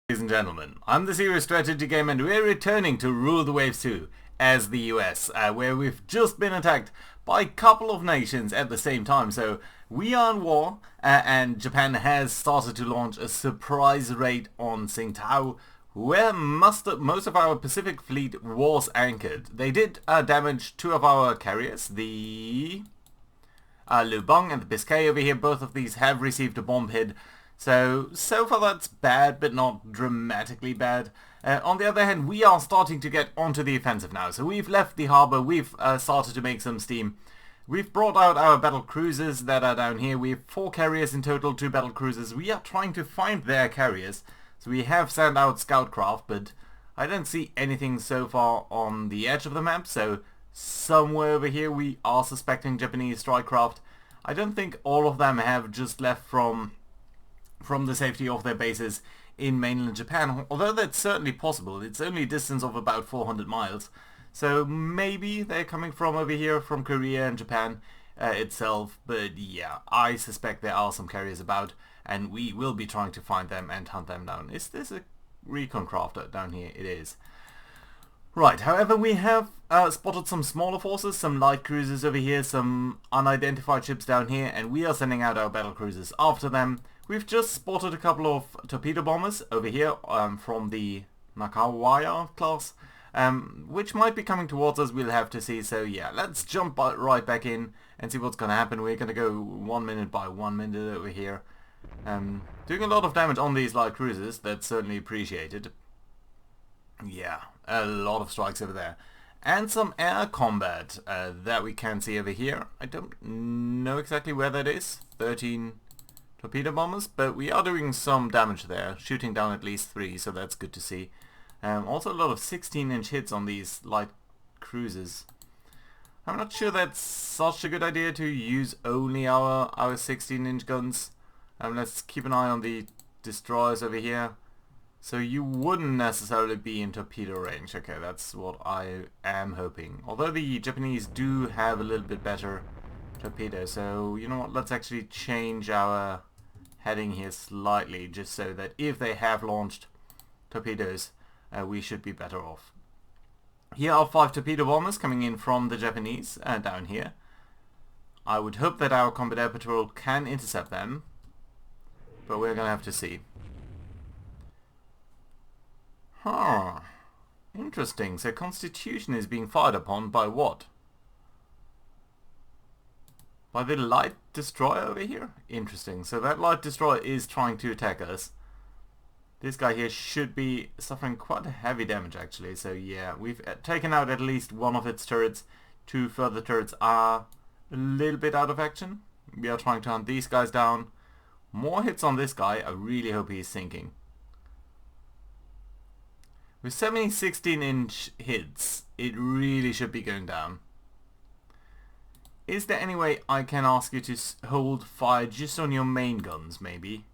Ladies and gentlemen, I'm the Serious Strategy Game and we're returning to Rule the Waves 2 as the US, where we've just been attacked by a couple of nations at the same time. So we are in war, and Japan has started to launch a surprise raid on Tsingtao, where most of our Pacific fleet was anchored. They did damage two of our carriers, the Lubang and the Biscay over here. Both of these have received a bomb hit. So far that's bad, but not dramatically bad. On the other hand, we are starting to get onto the offensive now. So we've left the harbour, we've started to make some steam. We've brought out our battle cruisers that are down here. We have 4 carriers in total, 2 battle cruisers. We are trying to find their carriers. So we have sent out scout craft, but I don't see anything so far on the edge of the map. So somewhere over here we are suspecting Japanese strike craft. I don't think all of them have just left from the safety of their bases in mainland Japan, although that's certainly possible. It's only a distance of about 400 miles, so maybe they're coming from over here, from Korea and Japan itself, but yeah, I suspect there are some carriers about, and we will be trying to find them and hunt them down. Is this a recon craft down here? It is. Right, however, we have spotted some smaller forces, some light cruisers over here, some unidentified ships down here, and we are sending out our battle cruisers after them. We've just spotted a couple of torpedo bombers over here from the Nakawaya class, which might be coming towards us. We'll have to see. So yeah, let's jump right back in and see what's going to happen. We're going to go 1 minute by 1 minute over here. Doing a lot of damage on these light cruisers. That's certainly appreciated. Yeah, a lot of strikes over there. And some air combat that we can see over here. I don't know exactly where that is. 13 torpedo bombers, but we are doing some damage there, shooting down at least 3, so that's good to see. Also a lot of 16-inch hits on these light cruisers. I'm not sure that's such a good idea to use only our 16-inch guns. Let's keep an eye on the destroyers over here. So you wouldn't necessarily be in torpedo range. Okay, that's what I am hoping. Although the Japanese do have a little bit better torpedo, so you know what, let's actually change our heading here slightly, just so that if they have launched torpedoes, we should be better off. Here are 5 torpedo bombers coming in from the Japanese down here. I would hope that our combat air patrol can intercept them, but we're gonna have to see. Huh, interesting. So Constitution is being fired upon by what? By the light destroyer over here? Interesting. So that light destroyer is trying to attack us. This guy here should be suffering quite heavy damage actually. So yeah, we've taken out at least one of its turrets. 2 further turrets are a little bit out of action. We are trying to hunt these guys down. More hits on this guy. I really hope he's sinking. With 16-inch hits, it really should be going down. Is there any way I can ask you to hold fire just on your main guns, maybe?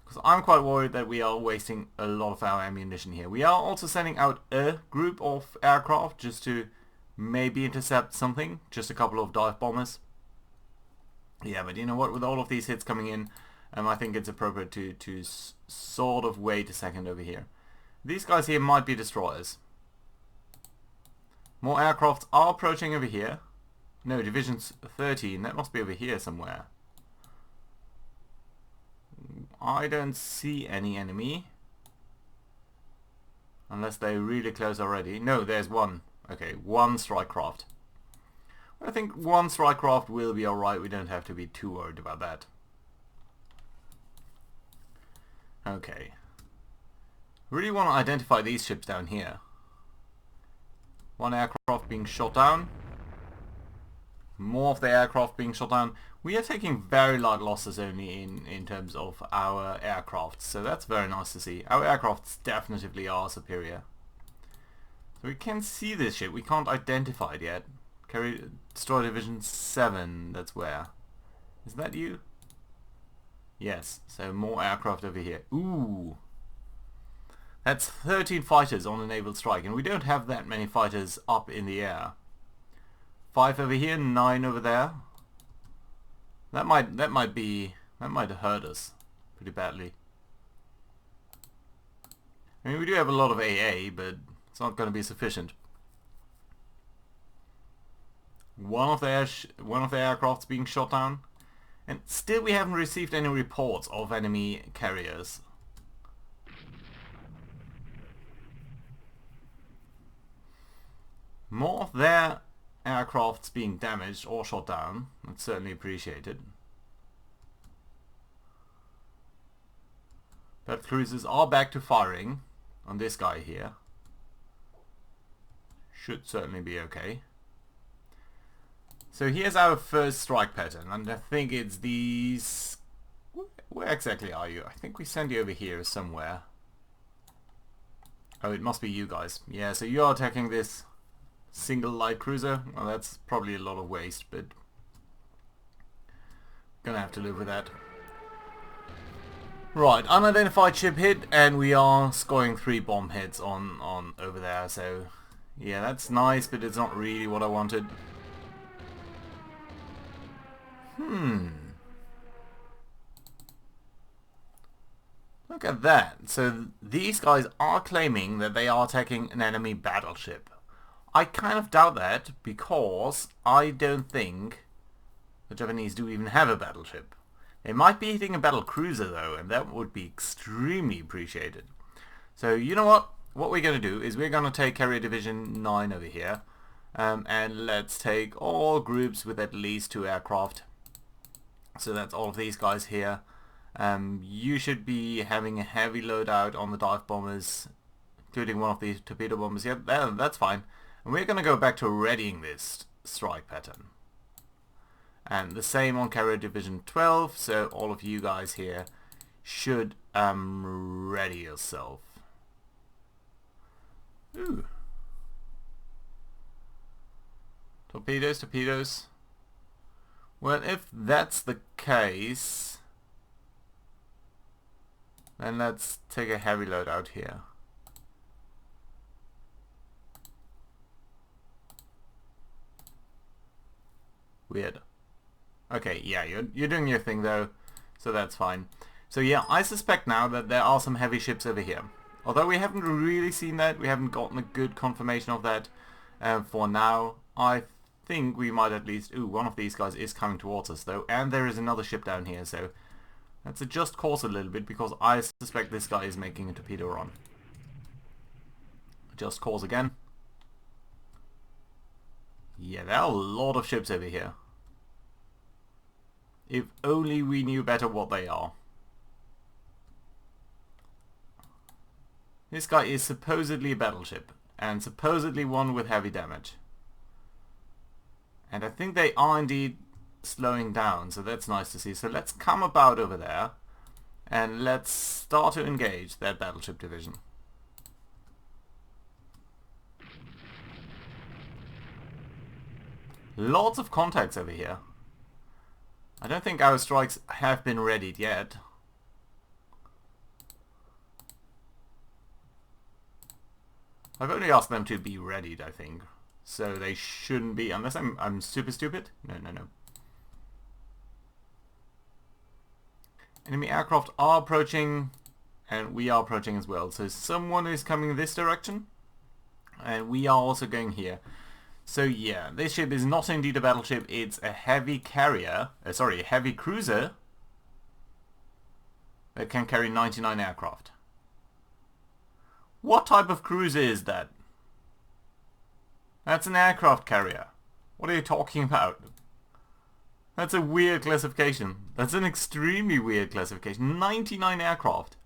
Because I'm quite worried that we are wasting a lot of our ammunition here. We are also sending out a group of aircraft just to maybe intercept something. Just a couple of dive bombers. Yeah, but you know what? With all of these hits coming in, I think it's appropriate to sort of wait a second over here. These guys here might be destroyers. More aircraft are approaching over here. No, Division's 13. That must be over here somewhere. I don't see any enemy. Unless they're really close already. No, there's one. Okay, 1 strike craft. I think 1 strike craft will be alright. We don't have to be too worried about that. Okay. Really want to identify these ships down here. 1 aircraft being shot down. More of the aircraft being shot down. We are taking very light losses only in terms of our aircraft, so that's very nice to see. Our aircrafts definitely are superior. So we can see this ship, we can't identify it yet. Destroyer Division 7, that's where. Is that you? Yes, so more aircraft over here. Ooh! That's 13 fighters on a naval strike, and we don't have that many fighters up in the air. 5 over here, 9 over there. That might hurt us pretty badly. I mean, we do have a lot of AA, but it's not going to be sufficient. One of the aircrafts being shot down, and still we haven't received any reports of enemy carriers. More of their aircrafts being damaged or shot down, that's certainly appreciated. But cruisers are back to firing on this guy here. Should certainly be okay. So here's our first strike pattern, and I think it's these... Where exactly are you? I think we sent you over here somewhere. Oh, it must be you guys. Yeah, so you're attacking this single light cruiser. Well, that's probably a lot of waste, but gonna have to live with that. Right, unidentified ship hit, and we are scoring 3 bomb hits on over there, so yeah, that's nice, but it's not really what I wanted. Look at that. So these guys are claiming that they are attacking an enemy battleship. I kind of doubt that, because I don't think the Japanese do even have a battleship. They might be hitting a battle cruiser though, and that would be extremely appreciated. So you know what? What we're going to do is we're going to take Carrier Division 9 over here, and let's take all groups with at least 2 aircraft. So that's all of these guys here. You should be having a heavy loadout on the dive bombers, including one of these torpedo bombers. Yeah, that's fine. And we're going to go back to readying this strike pattern. And the same on Carrier Division 12, so all of you guys here should ready yourself. Ooh. Torpedoes, torpedoes. Well, if that's the case, then let's take a heavy load out here. Weird. Okay, yeah, you're doing your thing though, so that's fine. So yeah, I suspect now that there are some heavy ships over here. Although we haven't really seen that, we haven't gotten a good confirmation of that for now. I think we might at least... Ooh, one of these guys is coming towards us though, and there is another ship down here, so let's adjust course a little bit, because I suspect this guy is making a torpedo run. Adjust course again. Yeah, there are a lot of ships over here. If only we knew better what they are. This guy is supposedly a battleship, and supposedly one with heavy damage. And I think they are indeed slowing down, so that's nice to see. So let's come about over there, and let's start to engage that battleship division. Lots of contacts over here. I don't think our strikes have been readied yet. I've only asked them to be readied, I think. So they shouldn't be, unless I'm super stupid. No. Enemy aircraft are approaching, and we are approaching as well. So someone is coming this direction, and we are also going here. So yeah, this ship is not indeed a battleship, it's a heavy carrier, a heavy cruiser that can carry 99 aircraft. What type of cruiser is that? That's an aircraft carrier. What are you talking about? That's a weird classification. That's an extremely weird classification. 99 aircraft.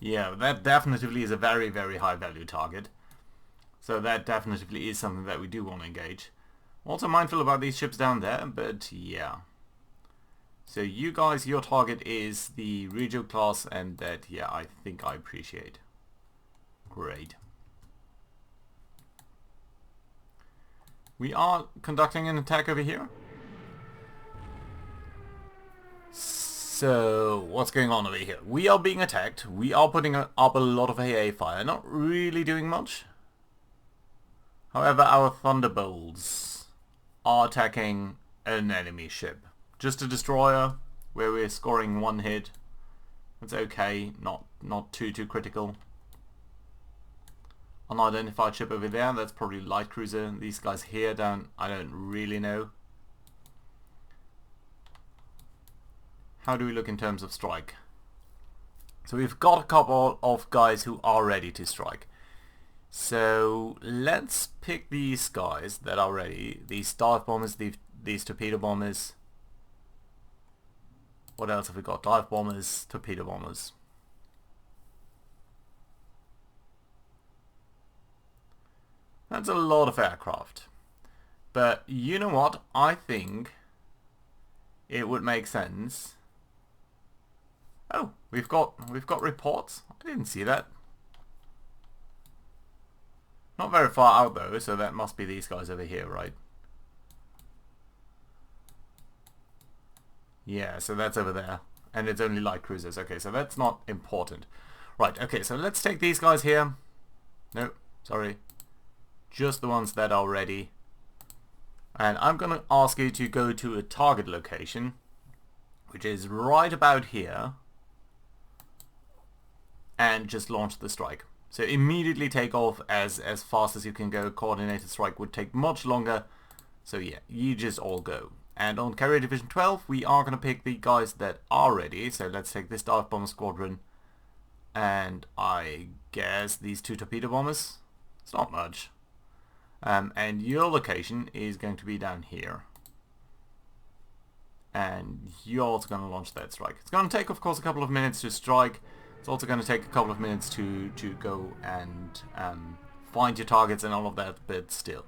Yeah, that definitely is a very, very high value target. So that definitely is something that we do want to engage. Also mindful about these ships down there, but yeah. So you guys, your target is the Regio class, and that, yeah, I think I appreciate. Great. We are conducting an attack over here. So, what's going on over here? We are being attacked. We are putting up a lot of AA fire. Not really doing much. However, our Thunderbolts are attacking an enemy ship. Just a destroyer, where we're scoring 1 hit. That's okay, not too critical. unidentified ship over there. That's probably light cruiser. These guys here I don't really know. How do we look in terms of strike? So we've got a couple of guys who are ready to strike. So let's pick these guys that are ready. These dive bombers, these torpedo bombers. What else have we got? Dive bombers, torpedo bombers. That's a lot of aircraft. But you know what? I think it would make sense. Oh, we've got reports. I didn't see that. Not very far out though, so that must be these guys over here, right? Yeah, so that's over there. And it's only light cruisers. Okay, so that's not important. Right, okay, so let's take these guys here. No, sorry. Just the ones that are ready. And I'm going to ask you to go to a target location, which is right about here. And just launch the strike. So immediately take off as fast as you can go. Coordinated strike would take much longer. So yeah, you just all go. And on Carrier Division 12, we are going to pick the guys that are ready. So let's take this dive bomber squadron. And I guess these 2 torpedo bombers. It's not much. And your location is going to be down here. And you're also going to launch that strike. It's going to take, of course, a couple of minutes to strike. It's also going to take a couple of minutes to go and find your targets and all of that, but still.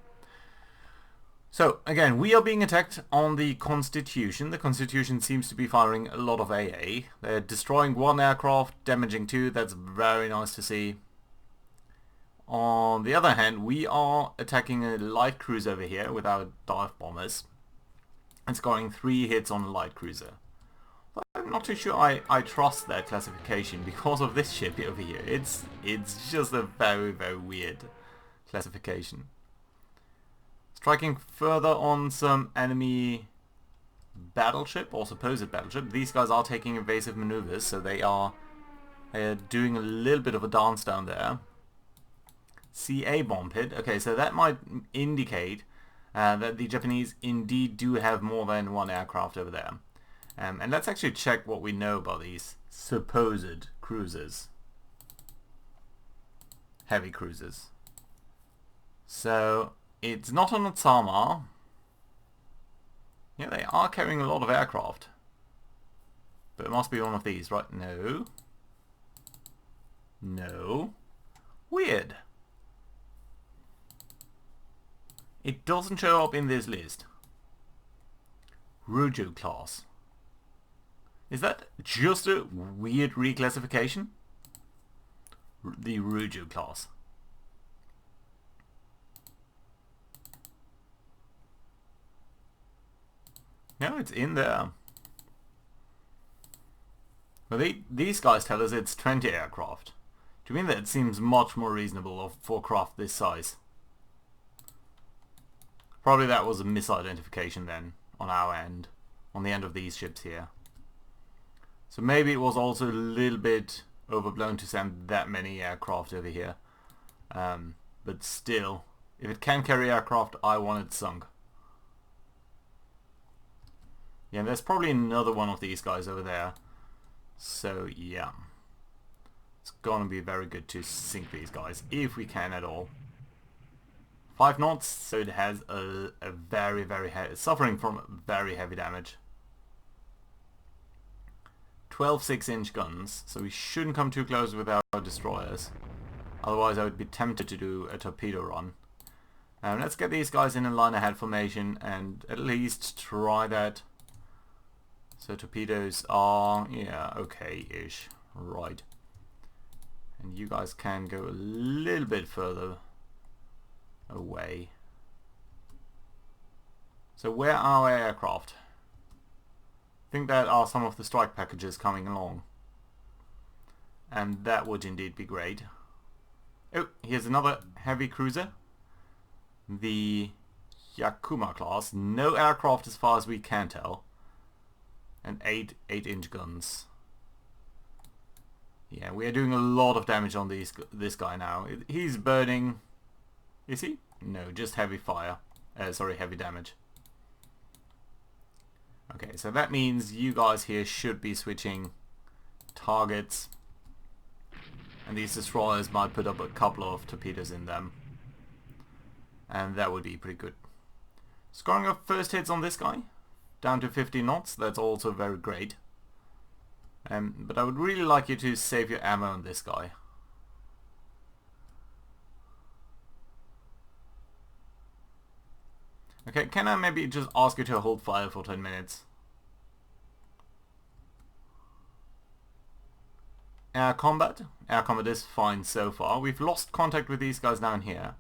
So, again, we are being attacked on the Constitution. The Constitution seems to be firing a lot of AA. They're destroying 1 aircraft, damaging 2. That's very nice to see. On the other hand, we are attacking a light cruiser over here with our dive bombers. And scoring 3 hits on a light cruiser. I'm not too sure I trust that classification because of this ship over here. It's just a very, very weird classification. Striking further on some enemy battleship or supposed battleship. These guys are taking evasive maneuvers, so they are doing a little bit of a dance down there. CA bomb hit. Okay, so that might indicate that the Japanese indeed do have more than 1 aircraft over there. And let's actually check what we know about these supposed cruisers. Heavy cruisers. So, it's not on a Samar. Yeah, they are carrying a lot of aircraft. But it must be one of these, right? No. No. Weird. It doesn't show up in this list. Rujo class. Is that just a weird reclassification? The Rujo class. No, it's in there. Well, these guys tell us it's 20 aircraft. To me that seems much more reasonable for craft this size. Probably that was a misidentification then, on our end. On the end of these ships here. So maybe it was also a little bit overblown to send that many aircraft over here. But still, if it can carry aircraft, I want it sunk. Yeah, there's probably another one of these guys over there. So yeah. It's gonna be very good to sink these guys, if we can at all. 5 knots, so it has a very, very heavy, suffering from very heavy damage. 12 6-inch guns, so we shouldn't come too close with our destroyers. Otherwise I would be tempted to do a torpedo run. Let's get these guys in a line ahead formation and at least try that. So torpedoes are, yeah, okay-ish. Right. And you guys can go a little bit further away. So where are our aircraft? I think that are some of the strike packages coming along. And that would indeed be great. Oh, here's another heavy cruiser. The Yakuma class. No aircraft as far as we can tell. And 8-inch guns. Yeah, Yeah, we are doing a lot of damage on this guy now. He's burning... Is he? No, just heavy fire. Sorry, heavy damage. Okay, so that means you guys here should be switching targets. And these destroyers might put up a couple of torpedoes in them. And that would be pretty good. Scoring up first hits on this guy. Down to 50 knots. That's also very great. But I would really like you to save your ammo on this guy. Okay, can I maybe just ask you to hold fire for 10 minutes? Air combat. Air combat is fine so far. We've lost contact with these guys down here.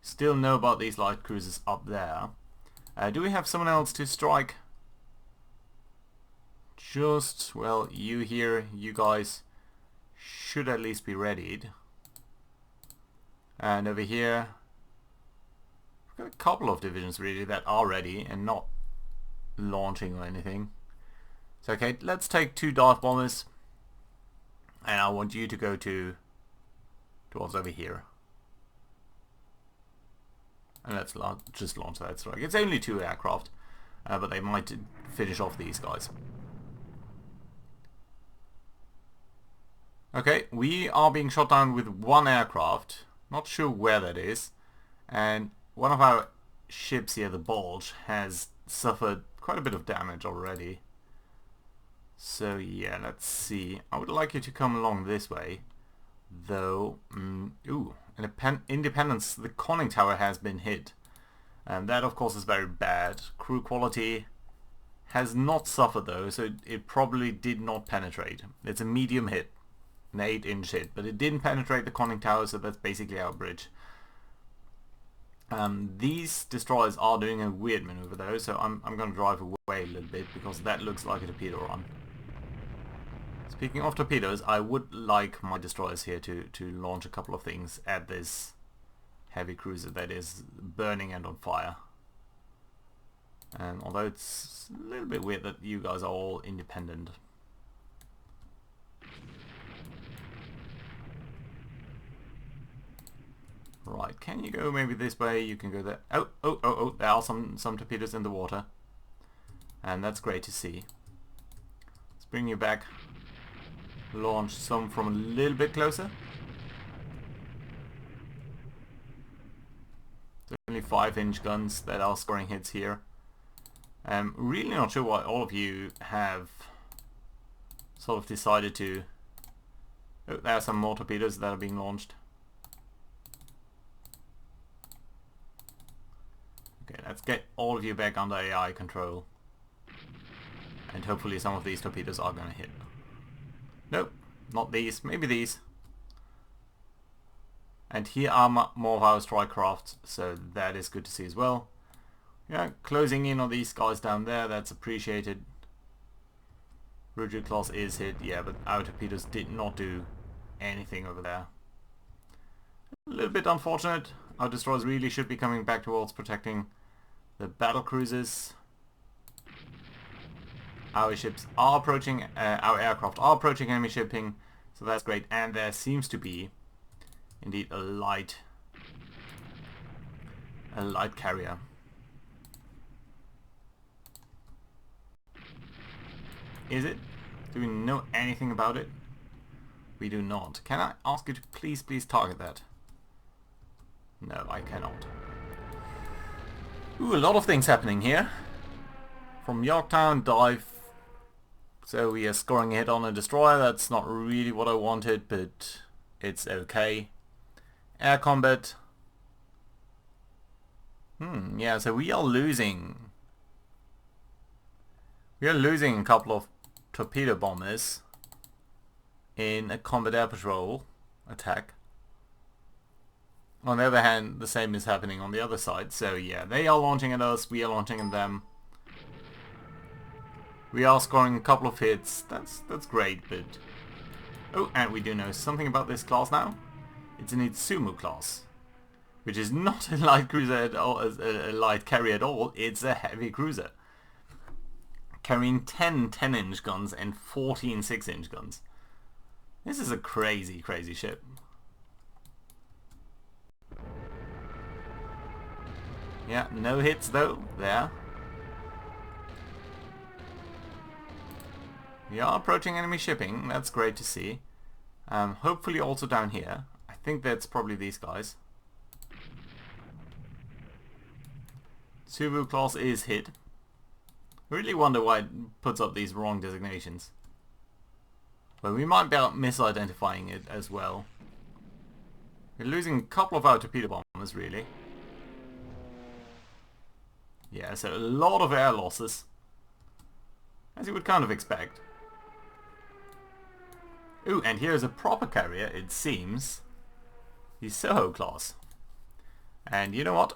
Still know about these light cruisers up there. Do we have someone else to strike? Just, well, you here, you guys should at least be readied. And over here, we've got a couple of divisions really that are ready and not launching or anything. So okay, let's take 2 dive bombers. And I want you to go towards over here. And let's just launch that strike. It's only 2 aircraft, but they might finish off these guys. Okay, we are being shot down with 1 aircraft. Not sure where that is. And one of our ships here, the Bulge, has suffered quite a bit of damage already. So yeah, let's see. I would like you to come along this way. Though, ooh, Independence, the conning tower has been hit. And that of course is very bad. Crew quality has not suffered though, so it probably did not penetrate. It's a medium hit. An 8-inch hit, but it didn't penetrate the conning tower, so that's basically our bridge. These destroyers are doing a weird maneuver though, so I'm going to drive away a little bit because that looks like a torpedo run. Speaking of torpedoes, I would like my destroyers here to launch a couple of things at this heavy cruiser that is burning and on fire. And although it's a little bit weird that you guys are all independent. Right, can you go maybe this way? You can go there. Oh, there are some torpedoes in the water. And that's great to see. Let's bring you back. Launch some from a little bit closer. There's only 5-inch guns that are scoring hits here. Really not sure why all of you have sort of decided to... Oh, there are some more torpedoes that are being launched. Okay, let's get all of you back under AI control. And hopefully some of these torpedoes are going to hit. Nope, not these. Maybe these. And here are more of our strike crafts, so that is good to see as well. Yeah, closing in on these guys down there, that's appreciated. Ruger class is hit, yeah, but our torpedoes did not do anything over there. A little bit unfortunate. Our destroyers really should be coming back towards protecting the battle cruisers. Our ships are approaching, our aircraft are approaching enemy shipping, so that's great. And there seems to be indeed a light carrier. Is it? Do we know anything about it? We do not. Can I ask you to please target that? No, I cannot. Ooh, a lot of things happening here. From Yorktown, dive. So we are scoring a hit on a destroyer. That's not really what I wanted, but it's okay. Air combat. Yeah, so we are losing. We are losing a couple of torpedo bombers in a combat air patrol attack. On the other hand, the same is happening on the other side. So yeah, they are launching at us, we are launching at them. We are scoring a couple of hits. That's great, but... Oh, and we do know something about this class now. It's an Itsumu class, which is not a light cruiser at all, a light carrier at all. It's a heavy cruiser, carrying 10 10-inch guns and 14 6-inch guns. This is a crazy, crazy ship. Yeah, no hits though, there. We are approaching enemy shipping, that's great to see. Hopefully also down here. I think that's probably these guys. Subaru class is hit. I really wonder why it puts up these wrong designations. But we might be misidentifying it as well. We're losing a couple of our torpedo bombers, really. Yeah, so a lot of air losses. As you would kind of expect. Ooh, and here's a proper carrier, it seems. The Soho class. And you know what?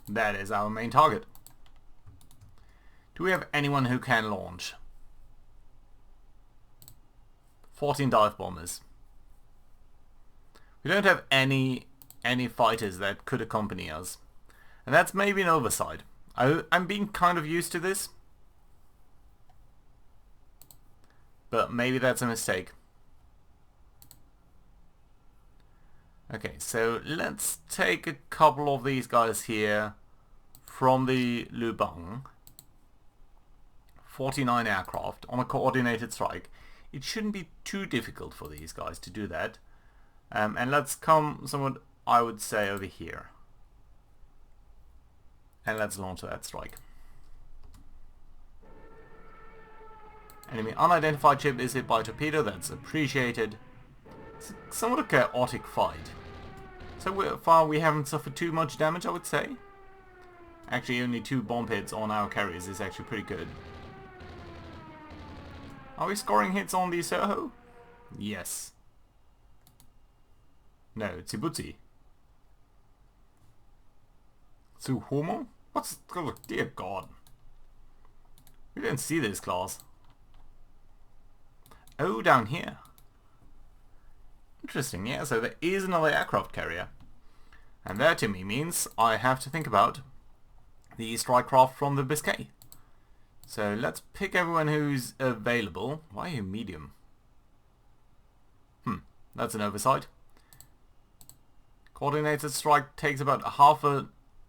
That is our main target. Do we have anyone who can launch? 14 dive bombers. We don't have any fighters that could accompany us. And that's maybe an oversight. I'm being kind of used to this. But maybe that's a mistake. Okay, so let's take a couple of these guys here from the Lubang. 49 aircraft on a coordinated strike. It shouldn't be too difficult for these guys to do that. And let's come somewhat, I would say, over here. And let's launch that strike. Enemy unidentified ship is hit by a torpedo, that's appreciated. It's somewhat a chaotic fight. So far we haven't suffered too much damage, I would say. Actually only 2 bomb hits on our carriers is actually pretty good. Are we scoring hits on the Soho? Yes. No, Tsibutsi. Tsuhomo? What's... Oh, dear God. We didn't see this class. Oh, down here. Interesting, yeah, so there is another aircraft carrier. And that to me means I have to think about the strike craft from the Biscay. So let's pick everyone who's available. Why are you medium? That's an oversight. Coordinated strike takes about half an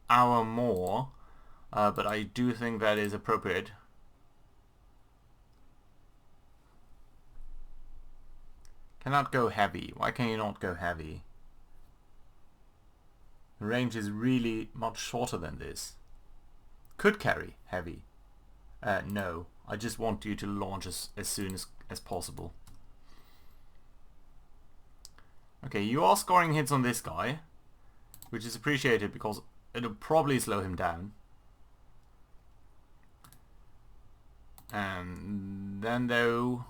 hour more, but I do think that is appropriate. Cannot go heavy. Why can you not go heavy? The range is really much shorter than this. Could carry heavy. No, I just want you to launch as soon as possible. Okay, you are scoring hits on this guy, which is appreciated because it'll probably slow him down. And then though...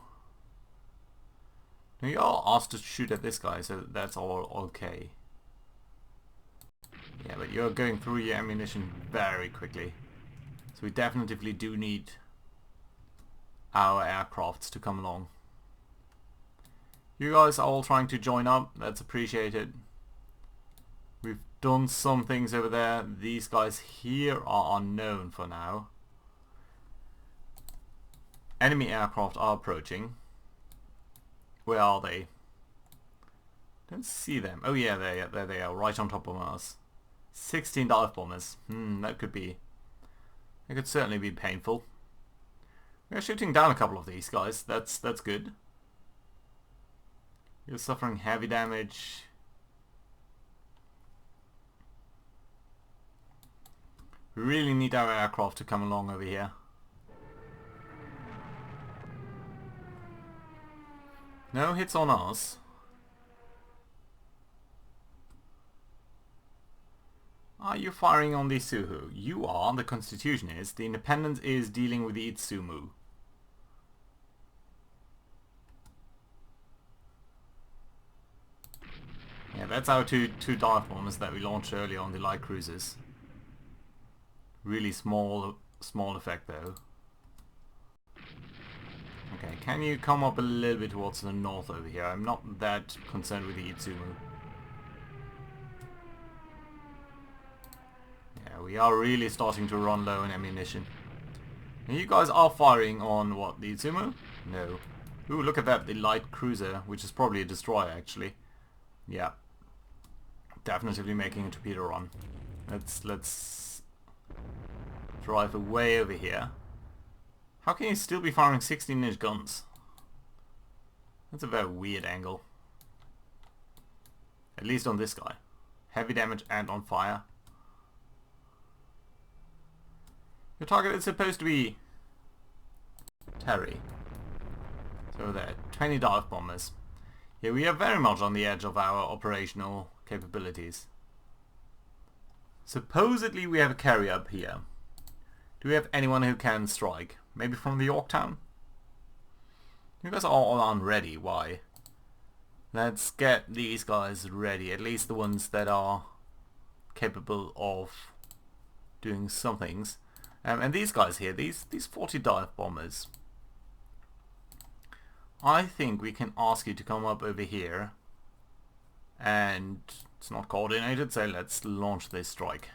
You are asked to shoot at this guy, so that's all okay. Yeah, but you're going through your ammunition very quickly. So we definitely do need our aircrafts to come along. You guys are all trying to join up, that's appreciated. We've done some things over there. These guys here are unknown for now. Enemy aircraft are approaching. Where are they? Don't see them. Oh yeah, there they are, right on top of us. 16 dive bombers. That could certainly be painful. We're shooting down a couple of these guys. That's good. You're suffering heavy damage. We really need our aircraft to come along over here. No hits on us. Are you firing on the Suhu? You are, the Constitution is. The Independence is dealing with the Itsumu. Yeah, that's our two dive bombers that we launched earlier on the light cruisers. Really small effect though. Okay, can you come up a little bit towards the north over here? I'm not that concerned with the Itsumu. Yeah, we are really starting to run low on ammunition. And you guys are firing on what, the Itsumu? No. Ooh, look at that, the light cruiser, which is probably a destroyer actually. Yeah. Definitely making a torpedo run. Let's drive away over here. How can you still be firing 16-inch guns? That's a very weird angle. At least on this guy. Heavy damage and on fire. Your target is supposed to be Terry. So there, 20 dive bombers. Yeah, we are very much on the edge of our operational capabilities. Supposedly we have a carrier up here. Do we have anyone who can strike? Maybe from the Yorktown? You guys are all unready, why? Let's get these guys ready, at least the ones that are capable of doing some things. And these guys here, these 40 dive bombers. I think we can ask you to come up over here. And it's not coordinated, so let's launch this strike.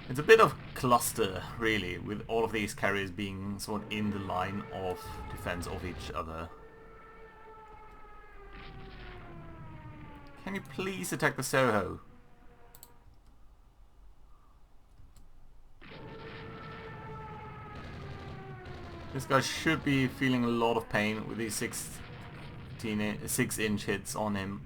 It's a bit of cluster, really, with all of these carriers being sort of in the line of defense of each other. Can you please attack the Soho? This guy should be feeling a lot of pain with these 6-inch hits on him.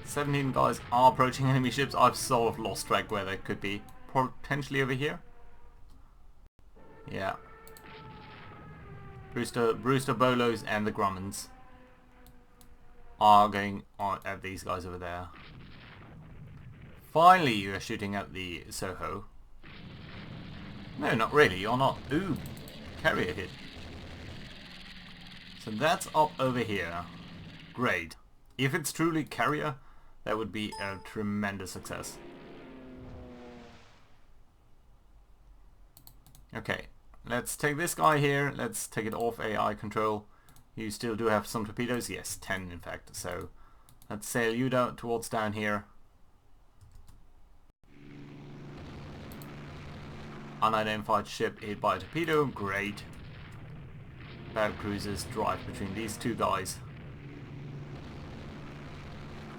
17 guys are approaching enemy ships. I've sort of lost track where they could be. Potentially over here. Yeah. Brewster Bolos and the Grummans are going on at these guys over there. Finally you are shooting at the Soho. No, not really, you're not. Ooh, carrier hit. So that's up over here. Great. If it's truly carrier, that would be a tremendous success. Okay, let's take this guy here. Let's take it off AI control. You still do have some torpedoes. Yes, 10 in fact. So let's sail you down towards down here. Unidentified ship hit by a torpedo. Great. Battle cruisers drive between these two guys.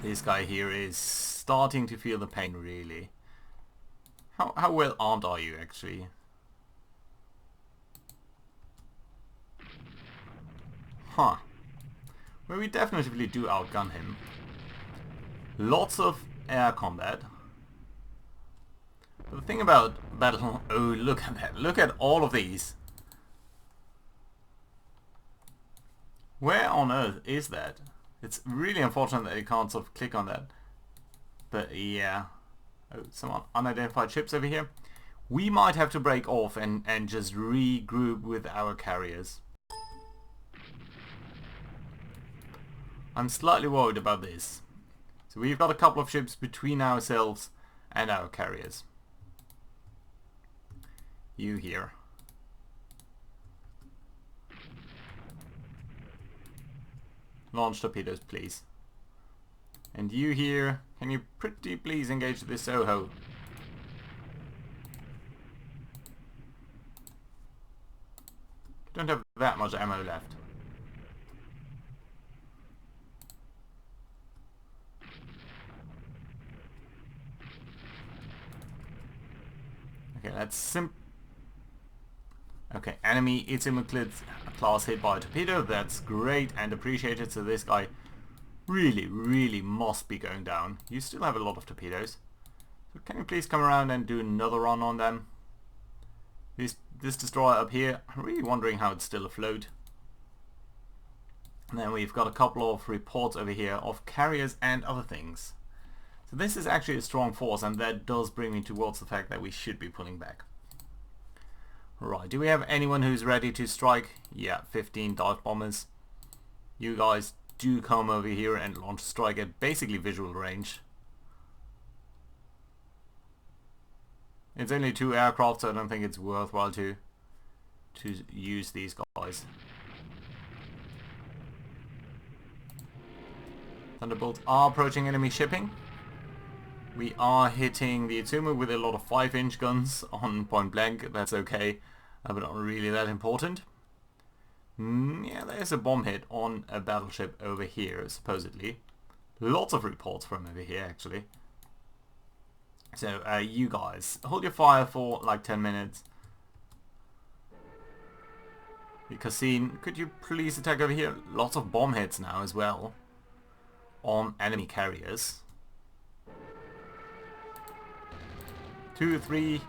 This guy here is starting to feel the pain, really. How well armed are you, actually? Huh. Well, we definitely do outgun him. Lots of air combat. But the thing about battle... Oh, look at that. Look at all of these. Where on earth is that? It's really unfortunate that you can't sort of click on that. But yeah. Oh, some unidentified ships over here. We might have to break off and just regroup with our carriers. I'm slightly worried about this. So we've got a couple of ships between ourselves and our carriers. You here. Launch torpedoes, please. And you here, can you pretty please engage this Soho? Don't have that much ammo left. Okay, that's okay, enemy Itsumu class hit by a torpedo. That's great and appreciated. So this guy really must be going down. You still have a lot of torpedoes. So can you please come around and do another run on them? This destroyer up here, I'm really wondering how it's still afloat. And then we've got a couple of reports over here of carriers and other things. So this is actually a strong force, and that does bring me towards the fact that we should be pulling back. Right, do we have anyone who's ready to strike? Yeah, 15 dive bombers. You guys do come over here and launch a strike at basically visual range. It's only 2 aircraft, so I don't think it's worthwhile to use these guys. Thunderbolts are approaching enemy shipping. We are hitting the Itsumu with a lot of 5-inch guns on point blank. That's okay, but not really that important. Yeah, there's a bomb hit on a battleship over here, supposedly. Lots of reports from over here, actually. So, you guys, hold your fire for like 10 minutes. The Cassine, could you please attack over here? Lots of bomb hits now as well on enemy carriers. Three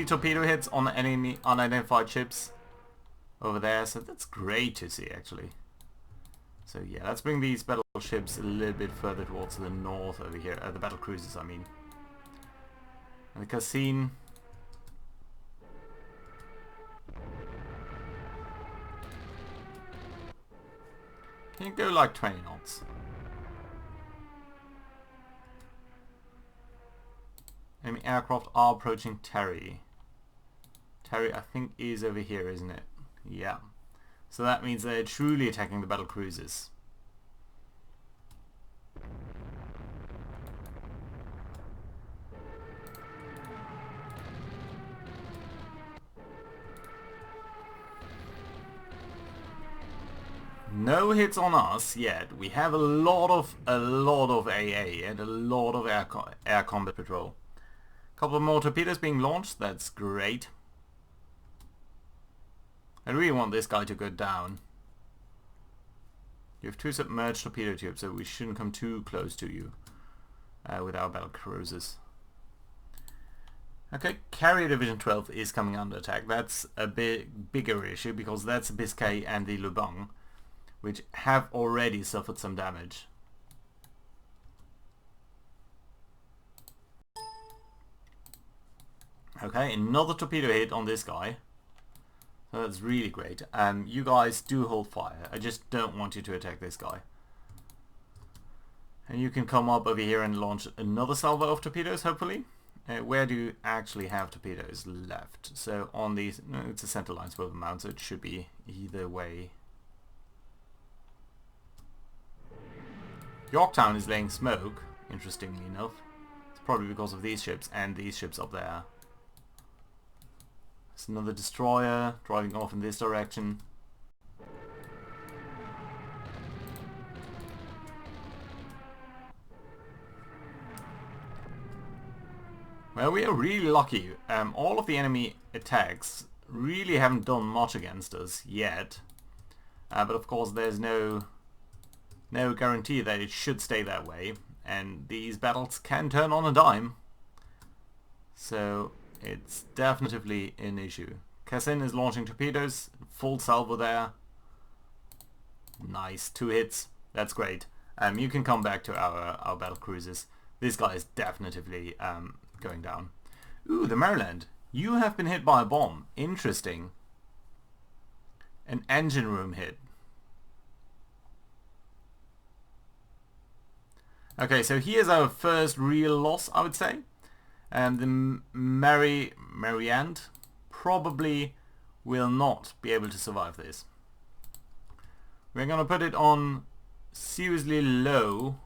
torpedo hits on enemy unidentified ships over there, so that's great to see actually. So yeah, let's bring these battleships a little bit further towards the north over here, the battle cruisers I mean. And the Cassine, can you go like 20 knots? Enemy aircraft are approaching Terry. Terry I think is over here, isn't it? Yeah. So that means they're truly attacking the battle cruisers. No hits on us yet. We have a lot of AA and a lot of air combat patrol. Couple of more torpedoes being launched. That's great. I really want this guy to go down. You have 2 submerged torpedo tubes, so we shouldn't come too close to you with our battle cruisers. Okay, Carrier Division 12 is coming under attack. That's a bigger issue because that's Biscay and the Lubang, which have already suffered some damage. Okay, another torpedo hit on this guy. So that's really great. You guys do hold fire. I just don't want you to attack this guy. And you can come up over here and launch another salvo of torpedoes, hopefully. Where do you actually have torpedoes left? So on these, no, it's a center line swivel mount, so it should be either way. Yorktown is laying smoke, interestingly enough. It's probably because of these ships and these ships up there. There's another destroyer driving off in this direction. Well, we are really lucky. All of the enemy attacks really haven't done much against us yet. But of course there's no guarantee that it should stay that way. And these battles can turn on a dime. So it's definitely an issue. Cassin is launching torpedoes. Full salvo there. Nice. 2 hits. That's great. You can come back to our battle cruisers. This guy is definitely going down. Ooh, the Maryland. You have been hit by a bomb. Interesting. An engine room hit. Okay, so here's our first real loss, I would say. And the Mariand probably will not be able to survive this. We're gonna put it on seriously low.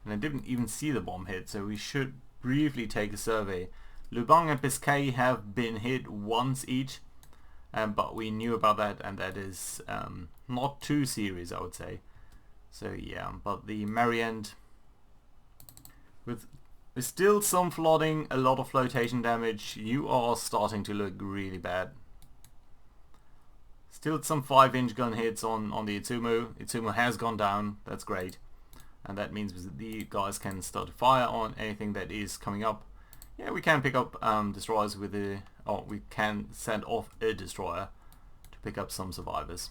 And I didn't even see the bomb hit, so we should briefly take a survey. Lubang and Biscay have been hit once each, but we knew about that, and that is not too serious, I would say. So yeah, but the Mariand, with still some flooding, a lot of flotation damage, you are starting to look really bad. Still some 5-inch gun hits on the Itsumu. Itsumu has gone down, that's great. And that means the guys can start to fire on anything that is coming up. Yeah, we can pick up destroyers with the... Oh, we can send off a destroyer to pick up some survivors.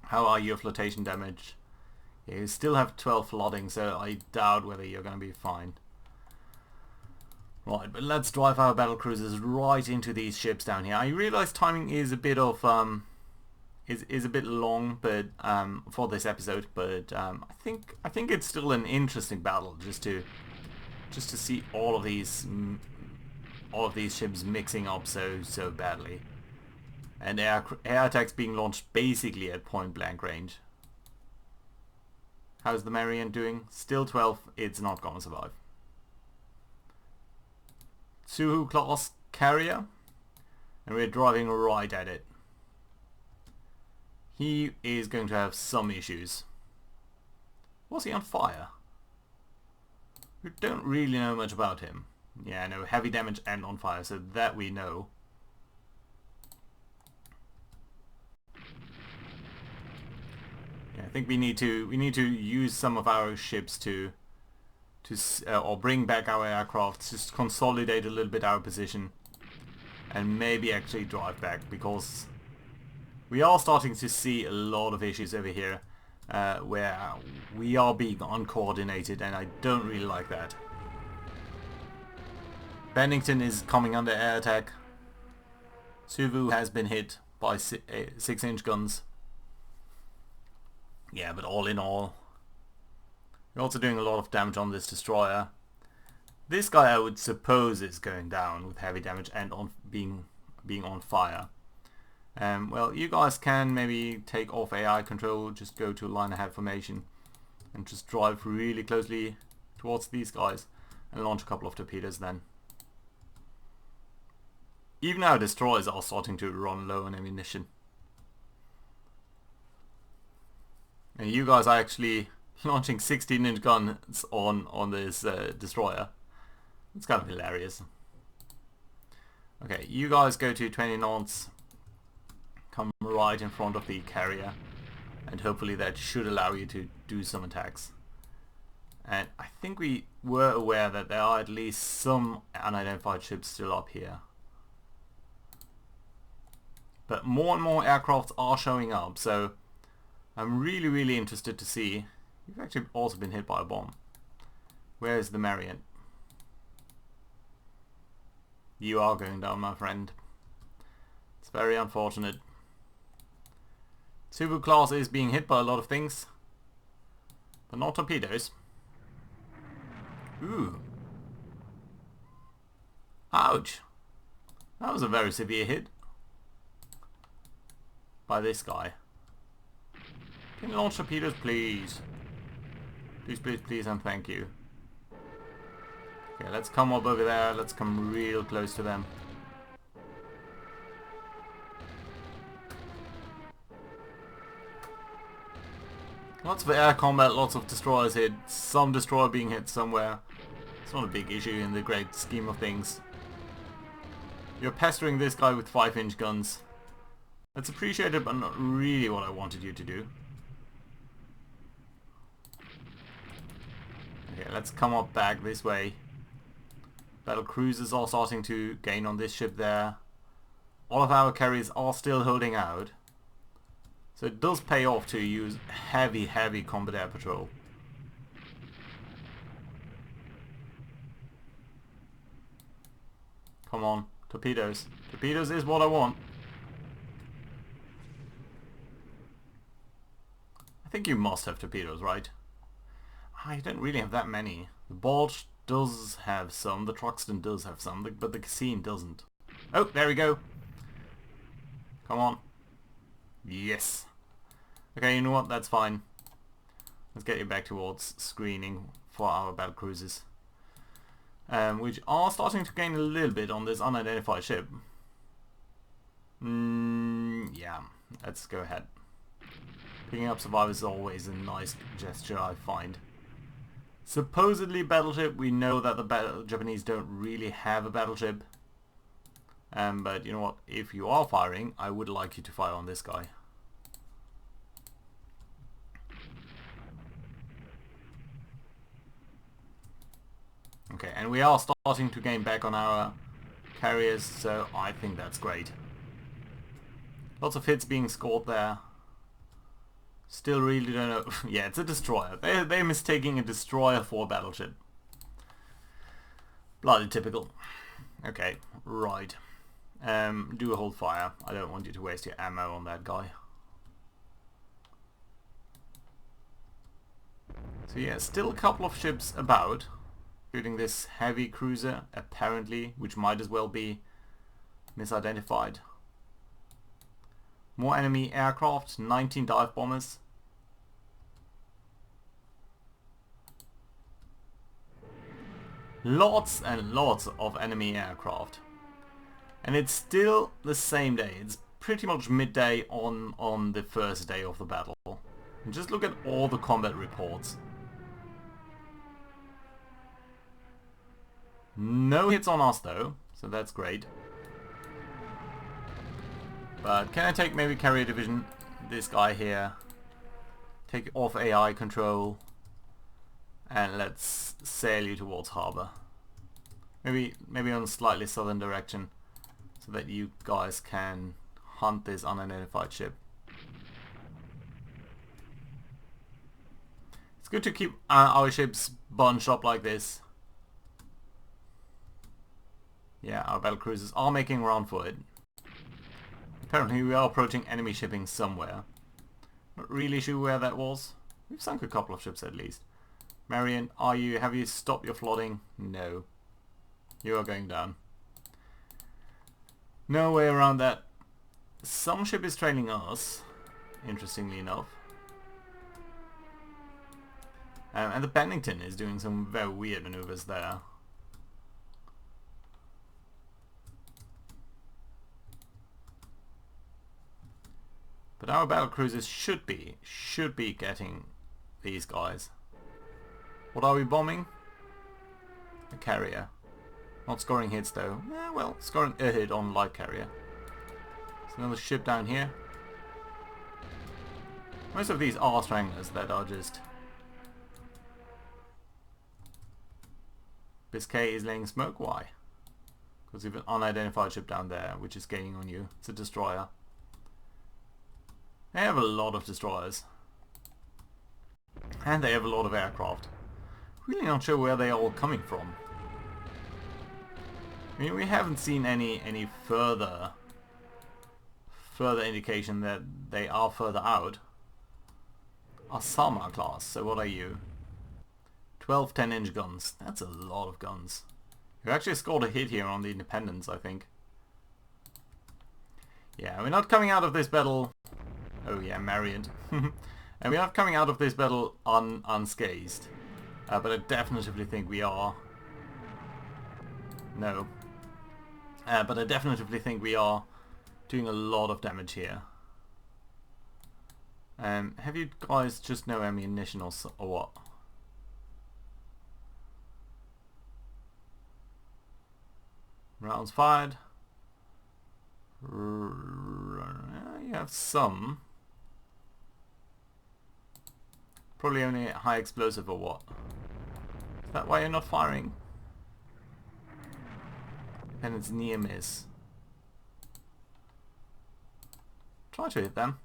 How are your flotation damage? Yeah, you still have 12 flooding, so I doubt whether you're going to be fine. Right, but let's drive our battle cruisers right into these ships down here. I realize timing is a bit of... is a bit long, but for this episode, but I think it's still an interesting battle just to see all of these ships mixing up so badly, and air attacks being launched basically at point blank range. How's the Marian doing? Still 12. It's not gonna survive. Suhu class carrier, and we're driving right at it. He is going to have some issues. Was he on fire? We don't really know much about him. Yeah, no, heavy damage and on fire, so that we know. Yeah, I think we need to use some of our ships to or bring back our aircraft, just consolidate a little bit our position, and maybe actually drive back, because we are starting to see a lot of issues over here where we are being uncoordinated, and I don't really like that. Bennington is coming under air attack. Suvu has been hit by 6-inch guns. Yeah, but all in all, we're also doing a lot of damage on this destroyer. This guy I would suppose is going down with heavy damage and on being on fire. Well, you guys can maybe take off AI control, just go to line ahead formation and just drive really closely towards these guys and launch a couple of torpedoes then. Even our destroyers are starting to run low on ammunition. And you guys are actually launching 16-inch guns on this destroyer. It's kind of hilarious. Okay, you guys go to 20 knots. Come right in front of the carrier, and hopefully that should allow you to do some attacks. And I think we were aware that there are at least some unidentified ships still up here. But more and more aircrafts are showing up, so I'm really interested to see. You've actually also been hit by a bomb. Where is the Marion? You are going down, my friend. It's very unfortunate. Suvu class is being hit by a lot of things, but not torpedoes. Ooh. Ouch. That was a very severe hit by this guy. Can you launch torpedoes, please? Please, and thank you. Okay, let's come up over there. Let's come real close to them. Lots of air combat, lots of destroyers hit, some destroyer being hit somewhere. It's not a big issue in the great scheme of things. You're pestering this guy with 5-inch guns. That's appreciated, but not really what I wanted you to do. Okay, let's come up back this way. Battle cruisers are starting to gain on this ship there. All of our carriers are still holding out. So it does pay off to use heavy combat air patrol. Come on, torpedoes. Torpedoes is what I want. I think you must have torpedoes, right? I don't really have that many. The Balch does have some, the Truxton does have some, but the Cassine doesn't. Oh, there we go. Come on. Yes. Okay, you know what? That's fine. Let's get you back towards screening for our battle cruisers. Which are starting to gain a little bit on this unidentified ship. Yeah, let's go ahead. Picking up survivors is always a nice gesture, I find. Supposedly battleship, we know that the Japanese don't really have a battleship. But you know what? If you are firing, I would like you to fire on this guy. Okay, and we are starting to gain back on our carriers, so I think that's great. Lots of hits being scored there. Still really don't know. Yeah, it's a destroyer. They're mistaking a destroyer for a battleship. Bloody typical. Okay, right. Do hold fire. I don't want you to waste your ammo on that guy. So yeah, still a couple of ships about, including this heavy cruiser, apparently, which might as well be misidentified. More enemy aircraft, 19 dive bombers. Lots and lots of enemy aircraft. And it's still the same day. It's pretty much midday on the first day of the battle. And just look at all the combat reports. No hits on us though, so that's great. But can I take maybe carrier division? This guy here. Take off AI control. And let's sail you towards harbor. Maybe on a slightly southern direction, so that you guys can hunt this unidentified ship. It's good to keep our ships bunched up like this. Yeah, our battle cruisers are making run for it. Apparently we are approaching enemy shipping somewhere. Not really sure where that was. We've sunk a couple of ships at least. Marion, have you stopped your flooding? No. You are going down. No way around that. Some ship is trailing us, interestingly enough. And the Bennington is doing some very weird maneuvers there. But our battle cruisers should be getting these guys. What are we bombing? A carrier. Not scoring hits though. Well, scoring a hit on light carrier. There's another ship down here. Most of these are stranglers that are just... Biscay is laying smoke? Why? Because you have an unidentified ship down there which is gaining on you. It's a destroyer. They have a lot of destroyers. And they have a lot of aircraft. Really not sure where they're all coming from. I mean, we haven't seen any further indication that they are further out. Asama class, so what are you? 12 10-inch guns. That's a lot of guns. You actually scored a hit here on the Independence, I think. Yeah, we're not coming out of this battle... Oh yeah, Marion. And we're not coming out of this battle unscathed. But I definitely think we are... No. But I definitely think we are doing a lot of damage here. Have you guys just no ammunition or what? Rounds fired. You have some. Probably only high explosive or what? Is that why you're not firing? And it's near miss. Try to hit them.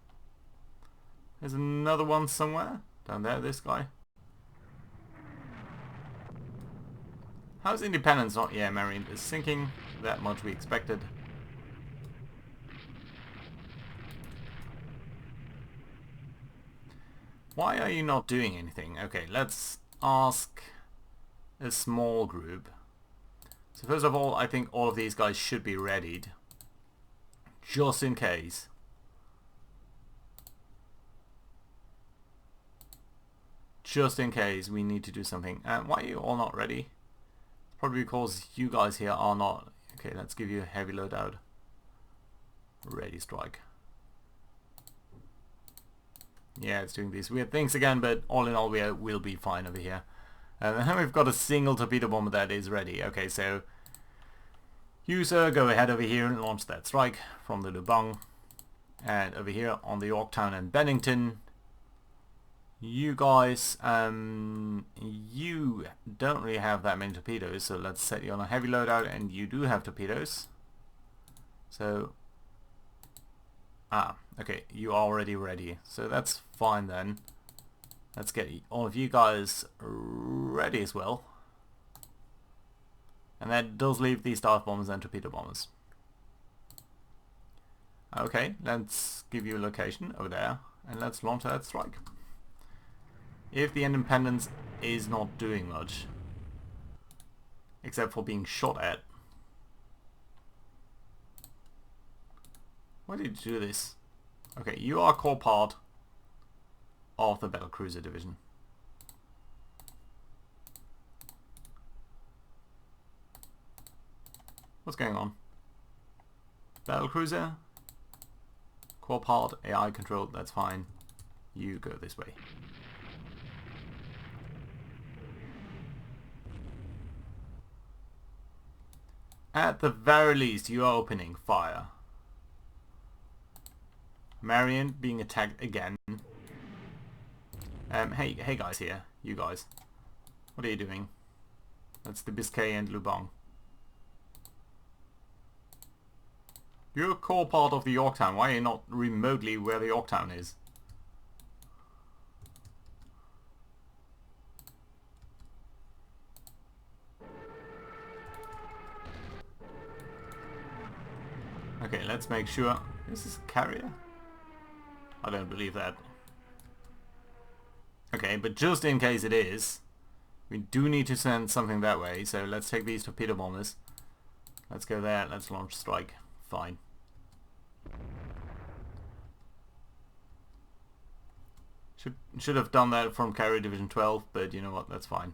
There's another one somewhere. Down there, this guy. How's Independence not? Yeah, Marine is sinking. That much we expected. Why are you not doing anything? Okay, let's ask a small group. So first of all, I think all of these guys should be readied. Just in case. Just in case we need to do something. Why are you all not ready? Probably because you guys here are not. Okay, let's give you a heavy loadout. Ready strike. Yeah, it's doing these weird things again, but all in all we'll be fine over here. And we've got a single torpedo bomber that is ready. Okay, so you sir, go ahead over here and launch that strike from the Lubang. And over here on the Yorktown and Bennington, you guys, you don't really have that many torpedoes, so let's set you on a heavy loadout, and you do have torpedoes. So, okay, you are already ready, so that's fine then. Let's get all of you guys ready as well. And that does leave these dive bombers and torpedo bombers. Okay, let's give you a location over there, and let's launch that strike. If the Independence is not doing much, except for being shot at. Why did you do this? Okay, you are a core part of the battlecruiser division. What's going on? Battle cruiser? Core part, AI controlled, that's fine. You go this way. At the very least, you are opening fire. Marion being attacked again. Hey guys here. You guys. What are you doing? That's the Biscay and Lubang. You're a core part of the Yorktown. Why are you not remotely where the Yorktown is? Okay, let's make sure. This is a carrier? I don't believe that. Okay, but just in case it is, we do need to send something that way, so let's take these torpedo bombers. Let's go there, let's launch strike. Fine. Should have done that from Carrier Division 12, but you know what, that's fine.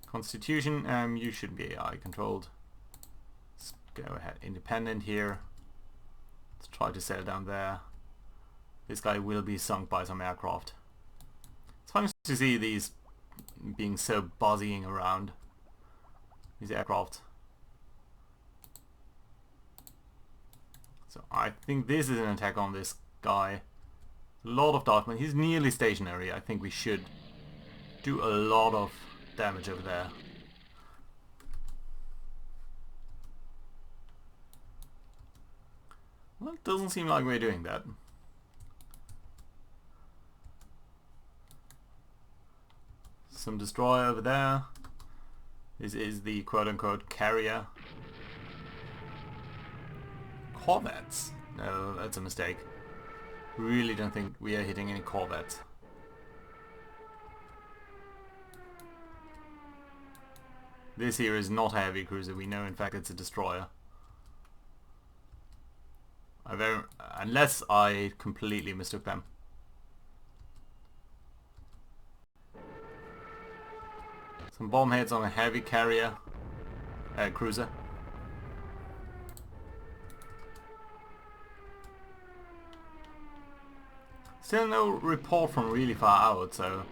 Constitution, you shouldn't be AI controlled. Let's go ahead, independent here. Let's try to sail down there. This guy will be sunk by some aircraft. It's funny to see these being so buzzying around. These aircraft. So I think this is an attack on this guy. A lot of dodgement. He's nearly stationary. I think we should do a lot of damage over there. Well, it doesn't seem like we're doing that. Some destroyer over there. This is the quote-unquote carrier. Corvettes? No, that's a mistake. Really don't think we are hitting any corvettes. This here is not a heavy cruiser. We know in fact it's a destroyer. Unless I completely mistook them. Some bomb heads on a heavy carrier cruiser. Still no report from really far out, so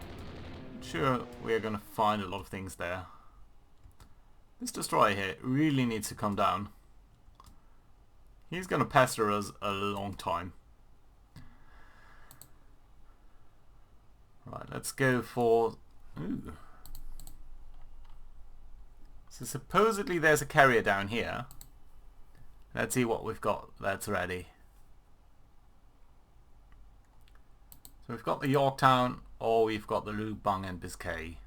I'm sure we're gonna find a lot of things there. This destroyer here really needs to come down. He's gonna pester us a long time. Right, let's go for... Ooh. So supposedly there's a carrier down here. Let's see what we've got that's ready. So we've got the Yorktown, or we've got the Lubang and Biscay.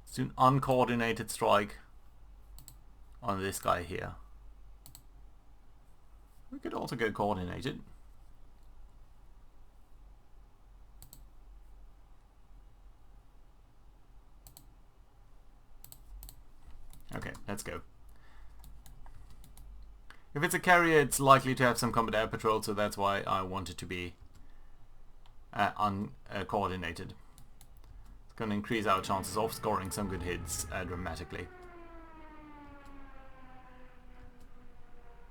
It's an uncoordinated strike on this guy here. We could also go coordinated. Okay, let's go. If it's a carrier, it's likely to have some combat air patrol, so that's why I want it to be uncoordinated. It's going to increase our chances of scoring some good hits dramatically.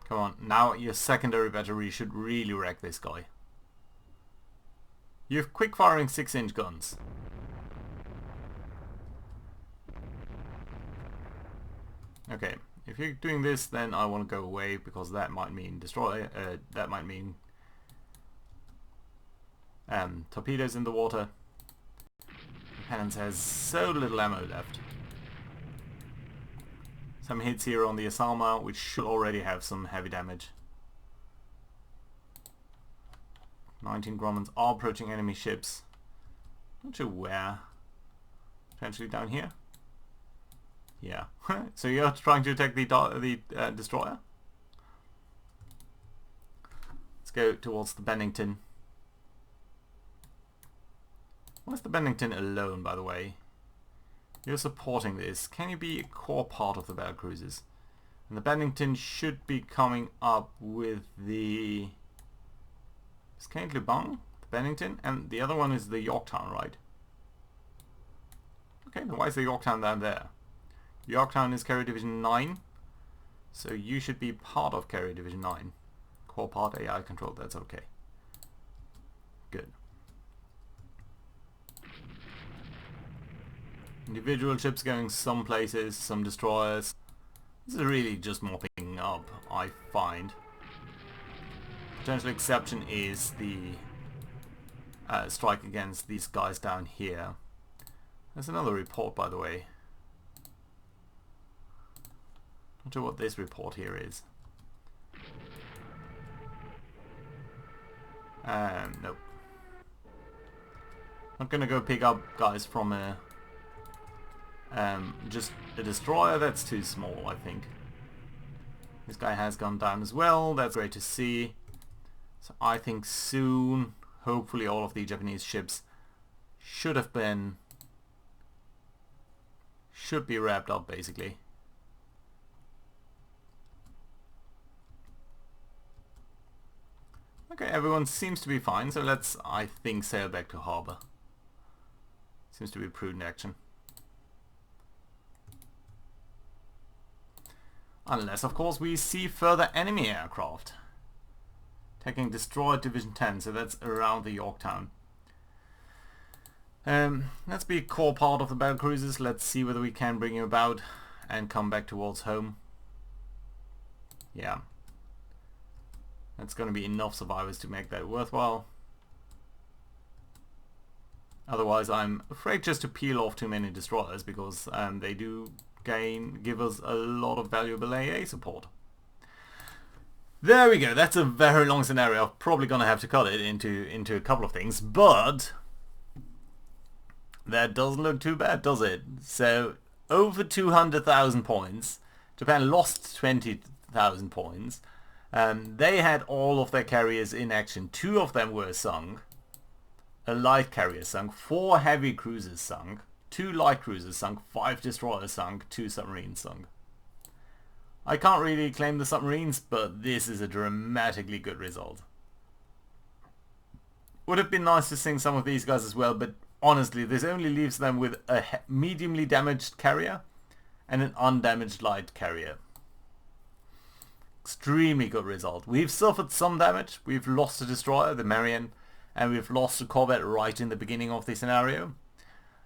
Come on, now your secondary battery should really wreck this guy. You have quick-firing 6-inch guns. Okay, if you're doing this, then I want to go away, because that might mean destroy. That might mean torpedoes in the water. Cannons has so little ammo left. Some hits here on the Asama, which should already have some heavy damage. 19 Grumman's are approaching enemy ships. Not sure where. Potentially down here. Yeah. So you're trying to attack the destroyer? Let's go towards the Bennington. Why is the Bennington alone, by the way? You're supporting this. Can you be a core part of the battle cruisers? And the Bennington should be coming up with the... Is Kent Lubang? The Bennington? And the other one is the Yorktown, right? then why is the Yorktown down there? Yorktown is Carrier Division 9. So you should be part of Carrier Division 9. Core part AI control, that's okay. Good. Individual ships going some places, some destroyers. This is really just mopping up, I find. Potential exception is the strike against these guys down here. There's another report, by the way. Not sure what this report here is. Nope. Not gonna go pick up guys from a just a destroyer. That's too small, I think. This guy has gone down as well. That's great to see. So I think soon, hopefully, all of the Japanese ships should be wrapped up, basically. Okay, everyone seems to be fine, so let's, I think, sail back to harbor. Seems to be prudent action. Unless, of course, we see further enemy aircraft. Taking destroyed Division 10, so that's around the Yorktown. Let's be a core part of the battle cruisers. Let's see whether we can bring him about and come back towards home. Yeah. That's going to be enough survivors to make that worthwhile. Otherwise, I'm afraid just to peel off too many destroyers, because they do give us a lot of valuable AA support. There we go. That's a very long scenario. I'm probably going to have to cut it into a couple of things, but that doesn't look too bad, does it? So over 200,000 points. Japan lost 20,000 points. They had all of their carriers in action. 2 of them were sunk. A light carrier sunk. 4 heavy cruisers sunk. 2 light cruisers sunk. 5 destroyers sunk. 2 submarines sunk. I can't really claim the submarines, but this is a dramatically good result. Would have been nice to sink some of these guys as well, but honestly, this only leaves them with a mediumly damaged carrier and an undamaged light carrier. Extremely good result. We've suffered some damage. We've lost a destroyer, the Marian, and we've lost a corvette right in the beginning of the scenario.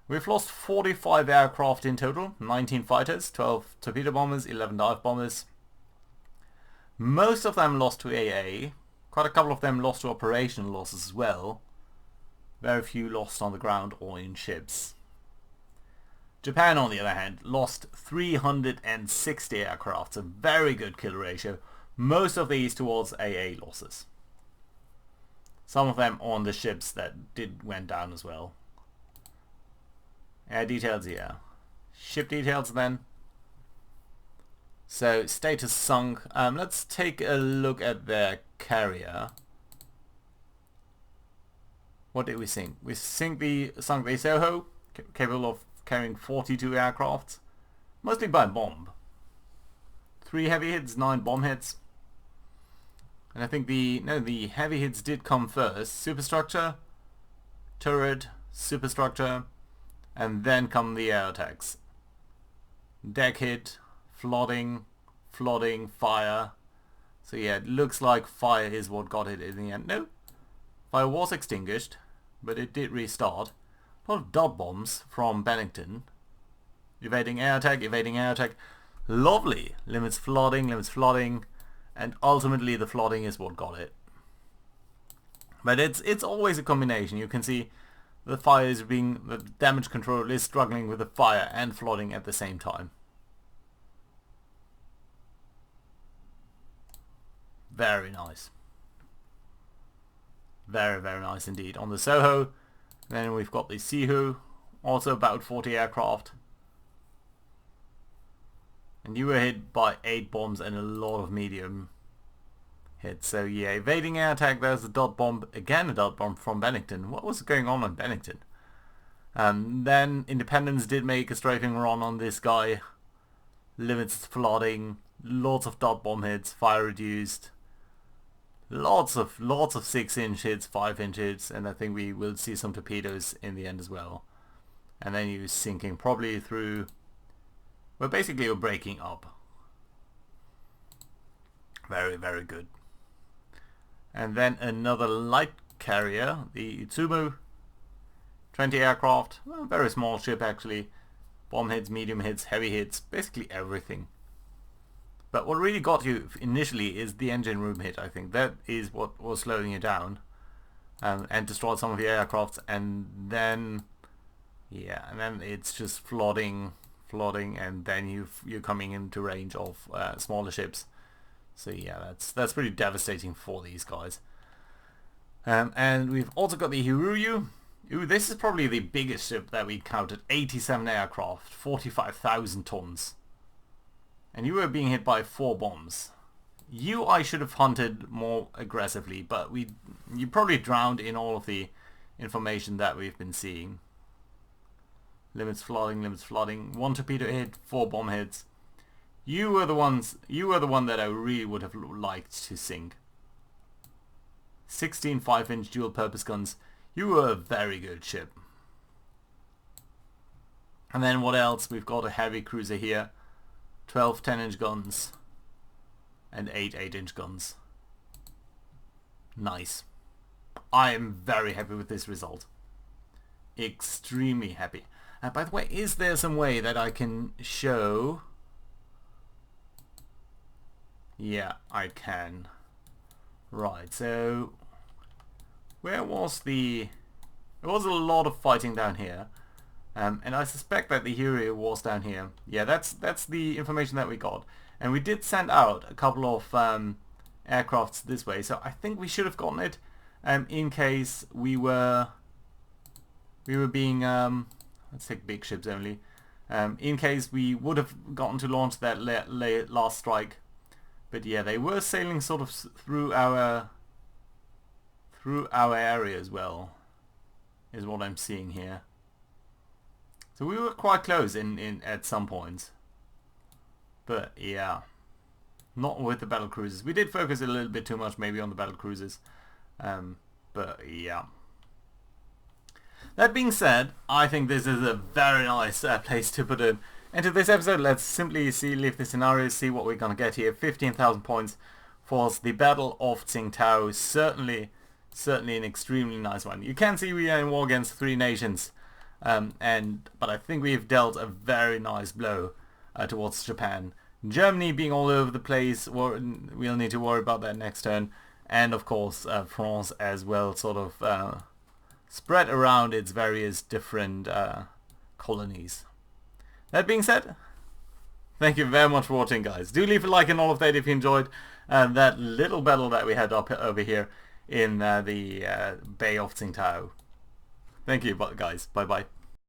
We've lost 45 aircraft in total, 19 fighters, 12 torpedo bombers, 11 dive bombers. Most of them lost to AA. Quite a couple of them lost to operational losses as well. Very few lost on the ground or in ships. Japan, on the other hand, lost 360 aircraft, a very good kill ratio. Most of these towards AA losses. Some of them on the ships that went down as well. Air details, yeah. Ship details then. So status sunk. Let's take a look at their carrier. What did we sink? We sunk the Soho, capable of carrying 42 aircraft, mostly by bomb. 3 heavy hits, 9 bomb hits. And I think the heavy hits did come first. Superstructure, turret, superstructure, and then come the air attacks. Deck hit, flooding, fire. So yeah, it looks like fire is what got it in the end. No, fire was extinguished, but it did restart. A lot of dot bombs from Bennington. Evading air attack. Lovely. Limits flooding, and ultimately the flooding is what got it. But it's always a combination. You can see the damage control is struggling with the fire and flooding at the same time. Very nice. Very, very nice indeed. On the Soho, then we've got the Sihu, also about 40 aircraft. And you were hit by 8 bombs and a lot of medium hits. So yeah, evading air attack, there's a dot bomb. Again a dot bomb from Bennington. What was going on Bennington? Then Independence did make a strafing run on this guy. Limits flooding, lots of dot bomb hits, fire reduced. Lots of 6-inch hits, 5-inch hits, and I think we will see some torpedoes in the end as well. and then you're sinking probably through, well, basically you're breaking up. Very, very good. And then another light carrier, the Itsumu, 20 aircraft, well, very small ship actually, bomb hits, medium hits, heavy hits, basically everything. But what really got you initially is the engine room hit, I think. That is what was slowing you down, and destroyed some of the aircrafts, and then, yeah, and then it's just flooding, and then you're coming into range of smaller ships. So yeah, that's pretty devastating for these guys. And we've also got the Hiryu. Ooh, this is probably the biggest ship that we counted. 87 aircraft, 45,000 tons. And you were being hit by 4 bombs. I should have hunted more aggressively, but you probably drowned in all of the information that we've been seeing. Limits flooding. 1 torpedo hit, 4 bomb hits. You were the one that I really would have liked to sink. 16 5-inch dual purpose guns. You were a very good ship. And then what else? We've got a heavy cruiser here. 12 10-inch guns. And 8 8-inch guns. Nice. I am very happy with this result. Extremely happy. By the way, is there some way that I can show... Yeah, I can. Right, so where was the... There was a lot of fighting down here, and I suspect that the Hiryu was down here. Yeah, that's the information that we got, and we did send out a couple of aircrafts this way, so I think we should have gotten it in case we were being let's take big ships only, in case we would have gotten to launch that last strike. But yeah, they were sailing sort of through our area as well, is what I'm seeing here. So we were quite close in at some points. But yeah, not with the battle cruisers. We did focus a little bit too much maybe on the battle cruisers. But yeah. That being said, I think this is a very nice place to put an end to this episode. Let's simply leave the scenario, see what we're gonna get here. 15,000 points for the Battle of Tsingtao. Certainly an extremely nice one. You can see we are in war against 3 nations, but I think we've dealt a very nice blow towards Japan. Germany being all over the place, we'll need to worry about that next turn, and of course France as well, sort of spread around its various different colonies. That being said, thank you very much for watching, guys. Do leave a like and all of that if you enjoyed that little battle that we had up over here in the Bay of Tsingtao. Thank you, guys. Bye bye.